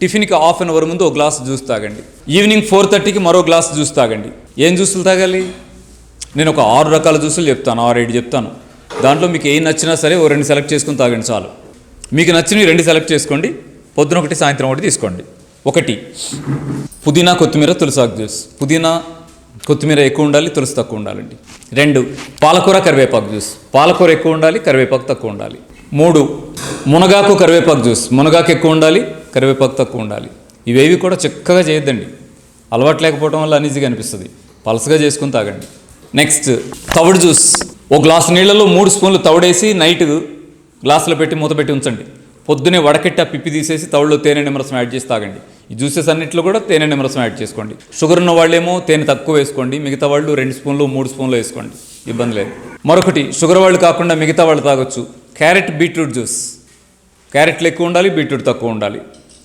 టిఫిన్కి half an hour ముందు ఒక గ్లాస్ జ్యూస్ తాగండి. ఈవినింగ్ 4:30కి మరో గ్లాస్ జ్యూస్ తాగండి. ఏం జ్యూసులు తాగాలి? నేను ఒక 6 రకాల జ్యూసులు చెప్తాను, 6-7 చెప్తాను. దాంట్లో మీకు ఏం నచ్చినా సరే ఓ 2 సెలెక్ట్ చేసుకుని తాగండి చాలు. మీకు నచ్చినవి 2 సెలెక్ట్ చేసుకోండి. పొద్దున ఒకటి, సాయంత్రం ఒకటి తీసుకోండి. 1 పుదీనా కొత్తిమీర తులసాకు జ్యూస్. పుదీనా కొత్తిమీర ఎక్కువ ఉండాలి, తులసి తక్కువ ఉండాలండి. 2 పాలకూర కరివేపాకు జ్యూస్. పాలకూర ఎక్కువ ఉండాలి, కరివేపాకు తక్కువ ఉండాలి. 3 మునగాకు కరివేపాకు జ్యూస్. మునగాకు ఎక్కువ ఉండాలి, కరివేపాకు తక్కువ ఉండాలి. ఇవేవి కూడా చక్కగా చేయొద్దండి. అలవాటు లేకపోవడం వల్ల అనీజీగా అనిపిస్తుంది. పలసగా చేసుకుని తాగండి. నెక్స్ట్ తవుడు జ్యూస్. ఒక గ్లాసు నీళ్ళలో 3 స్పూన్లు తవుడేసి నైట్ గ్లాసులో పెట్టి మూత పెట్టి ఉంచండి. పొద్దునే వడకెట్టి ఆ పిప్పి తీసేసి తవుడులో తేనె నిమ్మరసం యాడ్ చేసి తాగండి. ఈ జ్యూసెస్ అన్నింటిలో కూడా తేనె నిమ్మరసం యాడ్ చేసుకోండి. షుగర్ ఉన్న వాళ్ళేమో తేనె తక్కువ వేసుకోండి, మిగతా వాళ్ళు 2 స్పూన్లు 3 స్పూన్లు వేసుకోండి, ఇబ్బంది లేదు. మరొకటి షుగర్ వాళ్ళు కాకుండా మిగతా వాళ్ళు తాగొచ్చు, క్యారెట్ బీట్రూట్ జ్యూస్. క్యారెట్లు ఎక్కువ ఉండాలి, బీట్రూట్ తక్కువ ఉండాలి.